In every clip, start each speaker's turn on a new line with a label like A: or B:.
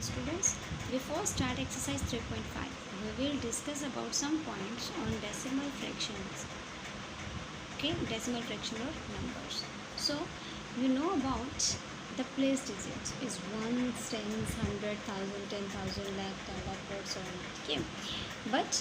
A: students. Before start exercise 3.5, we will discuss about some points on decimal fractions. Okay, decimal fraction of numbers. So, you know about the place digits is ones, tens, hundred, thousand, 10,000, lakh, 10 lakh, crore, so on. Okay, but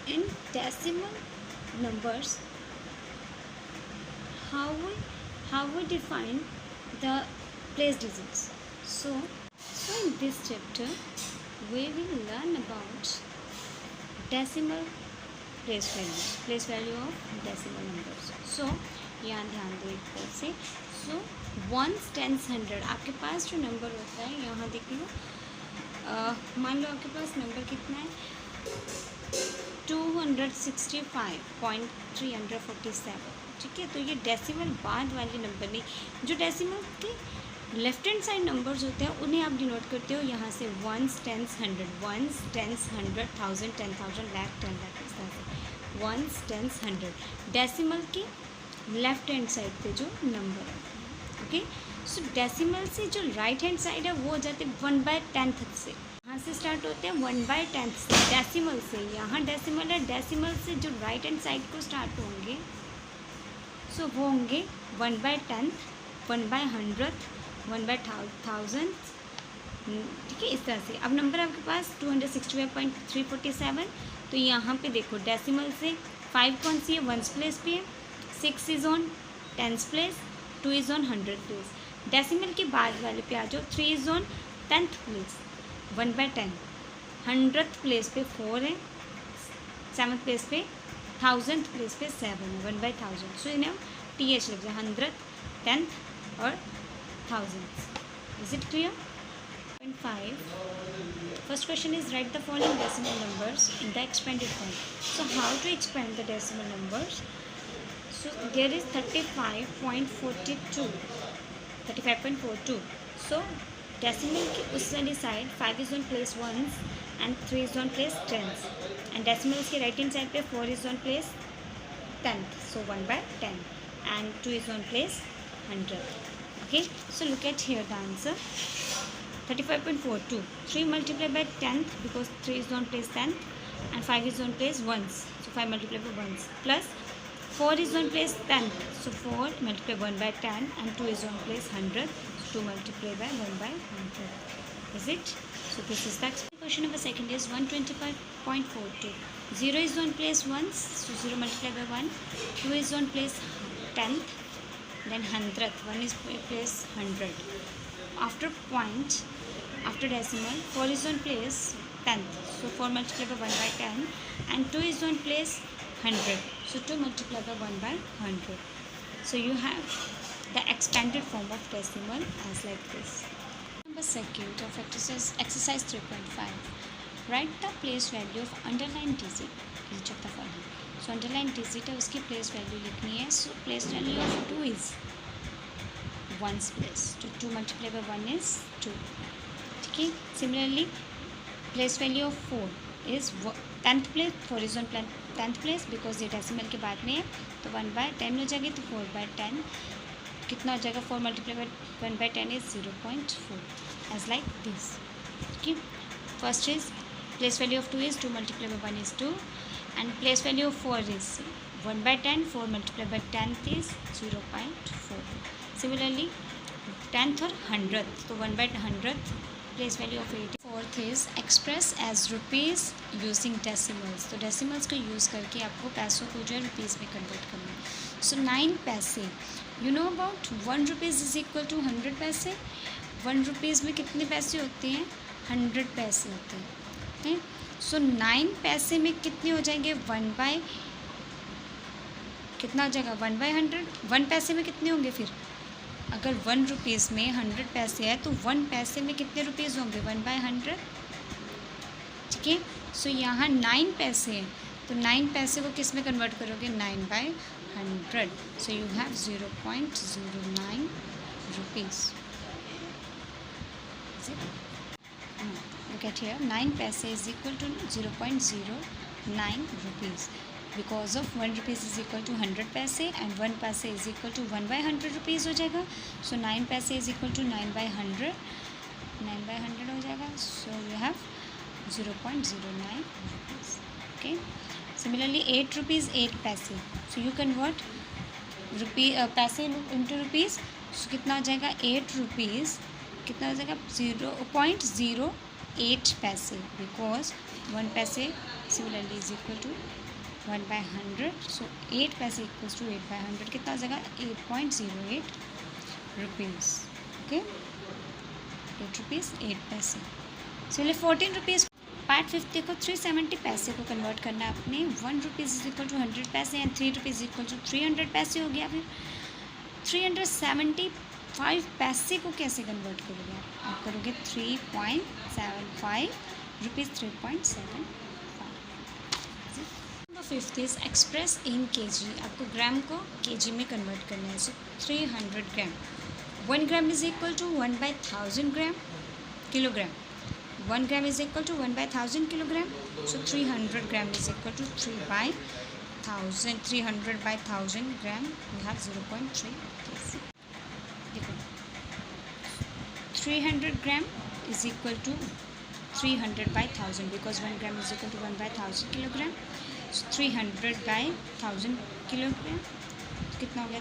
A: in decimal numbers, how we define the place digits. So in this chapter we will learn about decimal place value of decimal numbers. So यहाँ ध्यान दो एक बार से. So ones, tens, hundred, आपके पास जो number होता है यहाँ देख लो. मान लो आपके पास नंबर कितना है 265.347. ठीक है, तो ये डेसिमल बाद वाले नंबर नहीं, जो डेसिमल के लेफ्ट हैंड साइड नंबर्स होते हैं उन्हें आप डिनोट करते हो यहाँ से ones, tens, hundred, ones, tens, hundred, thousand, 10,000, lakh, 10 lakh, इस तरह से वंस, टेंस, हंड्रेड डेसिमल के लेफ्ट हैंड साइड पे जो नंबर है. ओके, सो डेसिमल से जो राइट हैंड साइड है वो हो जाते हैं 1/10 से. यहाँ से स्टार्ट होते हैं 1/10 से डेसिमल से. यहाँ डेसिमल है, डेसिमल से जो राइट हैंड साइड को स्टार्ट होंगे सो वो होंगे 1/10, 1/100, 1/1000. ठीक है, इस तरह से. अब नंबर आपके पास 265.347. तो यहाँ पे देखो डेसिमल से 5 कौन सी है, वंस प्लेस पे है, 6 is on tens place, 2 is on hundred place. Decimal के बाद वाले पे आ जाओ, 3 is on 10th place, 1/10. 100th place पे 4 है, 7th प्लेस पे 1000th प्लेस पे 7 है, 1/1000. सो इन्हें TH लग जाए 100th, 10th और 1000th. Is it clear? 5. First question is write the following decimal numbers in the expanded form. So how to expand the decimal numbers? So there is 35.42. 35.42. So decimal की उस वाली side 5 is on place ones and 3 is on place tens, and decimals के right hand side पे 4 is on place tenth, so 1/10, and 2 is on place 100. Okay, so look at here the answer. 35.42. 3 multiplied by 10th because 3 is on place 10th and 5 is on place ones, so 5 multiplied by ones, plus 4 is on place 10th, so 4 multiplied by 1/10, and 2 is on place 100, so 2 multiplied by 1/100. Is it? So this is the question. Number second is 125.42. 0 is on place ones, so 0 multiplied by 1, 2 is on place 10th, then 100th, 1 is place 100. After point, after decimal, 4 is on place 10th, so 4 multiplied by 1/10, and 2 is on place 100, so 2 multiplied by 1/100. So you have the expanded form of decimal as like this. Number second of exercise 3.5. Write the place value of underlined digit each of the following. So underlined digit है उसकी place value लिखनी है. So place value of 2 is ones place, so 2 multiplied by 1 is 2. ठीक है, similarly place value of 4 is 10th place, 4 is on 10th place because ये decimal के बाद में है, तो 1/10 हो जाएगी, तो 4/10 कितना हो जाएगा, 4 multiplied by 1/10 is 0.4, as like this. Okay, first is place value of 2 is 2 multiplied by 1 is 2, and place value of 4 is 1/10, 4 multiplied by 10th is 0.4. Similarly 10th और 100th, तो 1/100th place value of 80. Fourth is express as rupees using decimals. तो decimals को use करके आपको पैसों को जो है रुपीज़ में कन्वर्ट करना है. सो 9 पैसे, you know about 1 rupees is equal to 100 पैसे. 1 रुपीज़ में कितने पैसे होते हैं, 100 पैसे होते हैं. सो 9 पैसे में कितने हो जाएंगे, 1/, कितना हो जाएगा 1/100. 1 पैसे में कितने होंगे फिर, अगर 1 रुपीज़ में 100 पैसे है तो 1 पैसे में कितने रुपीज़ होंगे, 1/100. ठीक है, सो यहाँ 9 पैसे हैं, तो 9 पैसे को किस में कन्वर्ट करोगे, 9/100. So you have 0.09 rupees. Look at here, 9 paise is equal to 0.09 rupees. Because of 1 rupees is equal to 100 paise and 1 paise is equal to 1/100 rupees हो जाएगा. So 9 paise is equal to 9/100. 9/100 हो जाएगा. So you have 0.09 rupees. Okay. Similarly 8 rupees 8 पैसे. So you convert पैसे into rupees. So कितना हो जाएगा 8 rupees कितना हो जाएगा 0.08 पैसे, बिकॉज 1 पैसे सिमिलरली इज इक्वल टू 1/100. सो 8 पैसे इक्वल्स टू 8/100 कितना हो जाएगा 8.08 रुपीज़. ओके 8 रुपीज़ 8 पैसे. सिमिलरली 14 रुपीज़ पार्ट 5 देखो 370 पैसे को कन्वर्ट करना है आपने. 1 रुपीज़ इज इक्वल टू 100 पैसे एंड 3 रुपीज़ इक्वल टू 300 पैसे हो गया. फिर 375 पैसे को कैसे कन्वर्ट करोगे आप करोगे 3.75 rupees. 3.75. Number 5 is express in KG. आपको ग्राम को केजी में कन्वर्ट करना है. So 300 gram. 1 gram is equal to 1/1000 gram kilogram. 1 gram is equal to 1/1000 kilogram. So 300 gram is equal to 3/1000. 300/1000 gram we have 0.3 kg. देखो 300 gram is equal to 300/1000 because 1 gram is equal to 1/1000 kilogram. 300/1000 kilogram कितना हो गया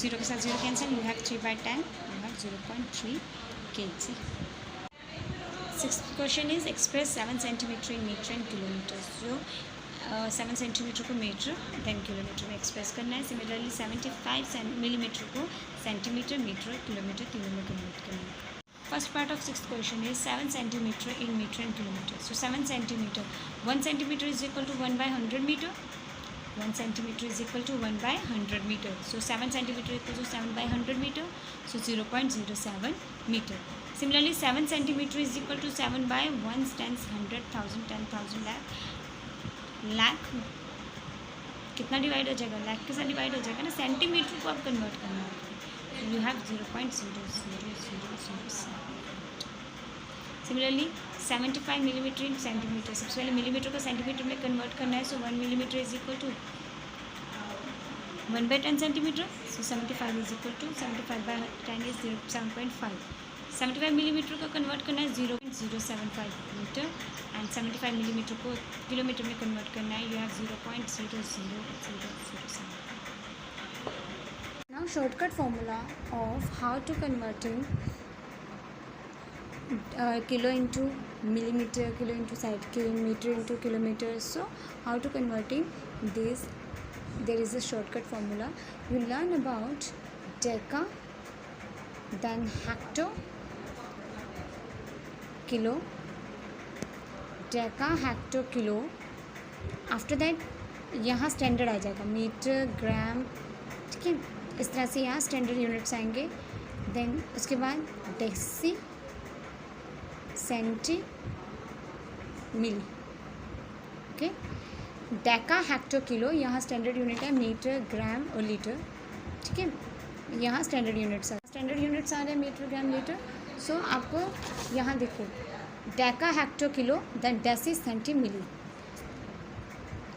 A: 0 के साथ 0 cancel. You have 3/10. You have 0.3 kg. 6th question is express 7 centimetre in metre and kilometre. जो 7 centimetre को metre then kilometre में express करना है. सिमिलरली 75 मिलीमीटर को सेंटीमीटर मीटर किलोमीटर तीनों में कन्वर्ट करना है. First part of 6th question is 7 centimetre in metre and kilometre. So 7 centimetre 1 centimetre is equal to 1/100 metre. 1 centimetre is equal to 1/100 metre. So 7 centimetre equal to 7/100 metre. So 0.07 metre. Similarly 7 centimeter is equal to 7/1 tens 100 1000 10,000 lakh कितना divide हो जाएगा लाख के साथ divide हो जाएगा ना. Centimetre को आप कन्वर्ट करना है. You have 0.0007. Similarly 75 millimetre in centimetre. सबसे पहले मिलीमीटर को सेंटीमीटर में कन्वर्ट करना है. So 1 millimetre is equal to 1/10 centimetre. So 75 is equal to 75/10 is 7.5. 75 millimetre को कन्वर्ट करना है 0.075 मीटर एंड 75 मिलीमीटर को किलोमीटर में कन्वर्ट करना है. You have 0.00007. Now shortcut formula of how to converting kilo into millimeter, kilo into meter into kilometer. So how to converting this, there is a shortcut formula. You learn about deca, then hecto, kilo, deca, hecto, kilo. After that यहाँ standard आ जाएगा metre ग्राम. ठीक है इस तरह से यहाँ standard units आएंगे. Then उसके बाद deci centi milli. Okay deca hecto kilo यहाँ स्टैंडर्ड यूनिट है मीटर ग्राम और लीटर. ठीक है यहाँ स्टैंडर्ड यूनिट्स आ रहे हैं मीटर ग्राम लीटर. सो आपको यहाँ देखो deca hecto kilo then deci centi milli.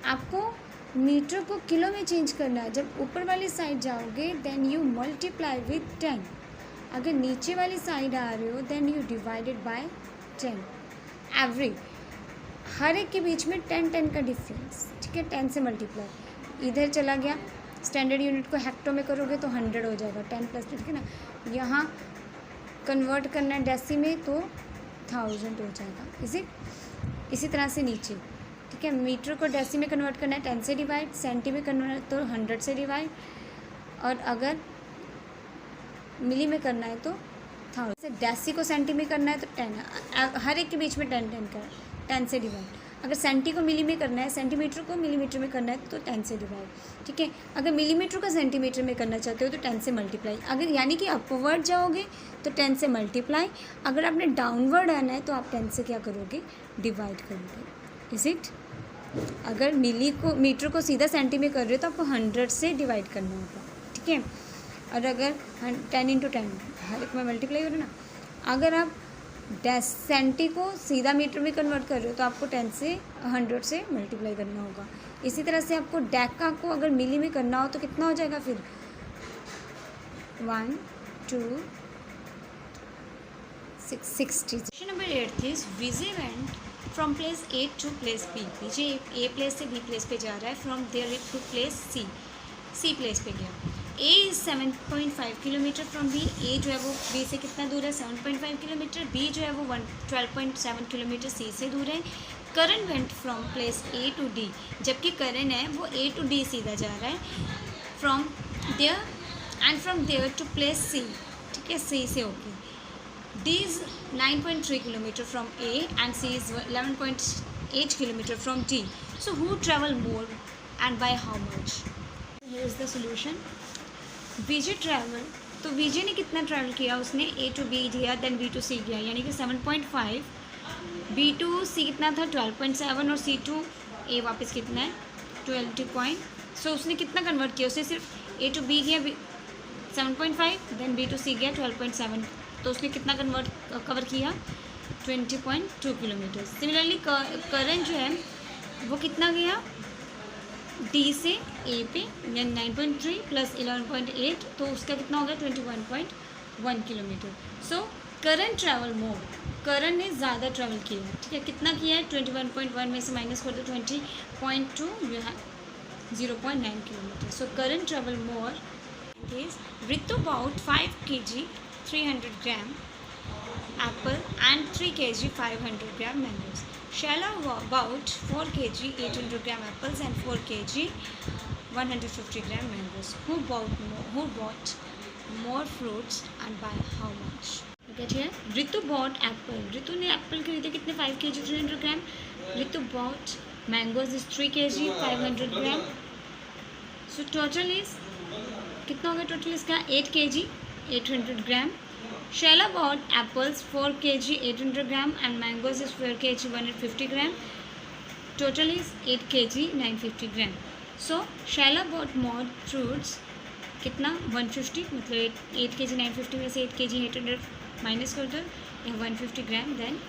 A: आपको मीटर को किलो में चेंज करना है. जब ऊपर वाली साइड जाओगे देन यू मल्टीप्लाई विथ 10. अगर नीचे वाली साइड आ रहे हो then you divided by 10. Every हर एक के बीच में 10 का डिफरेंस. ठीक है 10 से मल्टीप्लाई इधर चला गया. स्टैंडर्ड यूनिट को हेक्टो में करोगे तो 100 हो जाएगा 10 + 2. ठीक है ना. यहाँ कन्वर्ट करना है डेसी में तो 1000 हो जाएगा. इसी तरह से नीचे. ठीक है मीटर को डेसी में कन्वर्ट करना है 10 से डिवाइड. सेंटी में कन्वर्ट तो 100 से डिवाइड. और अगर मिली में करना है तो 1000. डेसी को सेंटी में करना है तो 10. हर एक के बीच में 10 का 10 से डिवाइड. अगर सेंटी को मिली में करना है सेंटीमीटर को मिलीमीटर में करना है तो 10 से डिवाइड. ठीक है अगर मिलीमीटर को सेंटीमीटर में करना चाहते हो तो 10 से मल्टीप्लाई. अगर यानी कि अपवर्ड जाओगे तो 10 से मल्टीप्लाई. अगर आपने डाउनवर्ड आना है तो आप 10 से क्या करोगे डिवाइड करोगे. Is it. अगर मीटर को सीधा सेंटी में कर रहे हो तो आपको 100 से डिवाइड करना होगा. ठीक है और अगर 10 × 10 हर एक में मल्टीप्लाई करो ना. अगर आप सेंटी को सीधा मीटर में कन्वर्ट कर रहे हो तो आपको 10 से 100 से मल्टीप्लाई करना होगा. इसी तरह से आपको डेका को अगर मिली में करना हो तो कितना हो जाएगा फिर 1 2 660. Question number 8 is Vijay went from place A to place B. Vijay A place से B place पे जा रहा है. From there to place C place पे गया. A is 7.5 kilometre from B. A जो है वो B से कितना दूर है? 7.5 किलोमीटर. B जो है वो 12.7 किलोमीटर C से दूर है. Karan went from place A to D. जबकि करण है वो A टू D सीधा जा रहा है. From there and from there to place C. ठीक है, C से okay. D is 9.3 kilometer from A and C is 11.8 kilometer from D. So who travel more and by how much? Here is the solution. Vijay travel. तो विजय ने कितना travel किया? उसने A to B गया, then B to C गया, यानी कि 7.5. B to C कितना था? 12.7. और C to A वापस कितना है? 20. सो उसने कितना कन्वर्ट किया? उसने सिर्फ A to B गया 7.5, देन B to C गया 12.7. तो उसने कितना कवर किया? 20.2 किलोमीटर. सिमिलरली करण जो है वो कितना गया? D से A पे, यानी 9.3 प्लस 11.8, तो उसका कितना हो गया? 21.1 किलोमीटर. सो करण ट्रैवल मोर. करण ने ज़्यादा ट्रैवल किया. ठीक है, कितना किया है? 21.1 में से माइनस कर दो 20.2, 0.9 kilometre. So Karan travel more. Ritu bought 5 kg 300 gram apple and 3 kg 500 gram mangoes. Shaila bought 4 kg 800 gram apples and 4 kg 150 gram mangoes. Who bought more fruits and by how much? Get here. Ritu bought apple. Ritu ने apple खरीदे कितने? 5 kg 300 gram. Ritu bought mangoes is 3 kg 500 gram. So total is कितना हो गया? Total इसका 8 kg 800 gram. Shaila bought apples 4 kg 800 gram and mangoes is 4 kg 150 gram. Total is 8 kg 950 gram. So Shaila bought more fruits कितना? 150, मतलब 8 kg 950 में से 8 kg 800 minus कर दो, 150 ग्राम. देन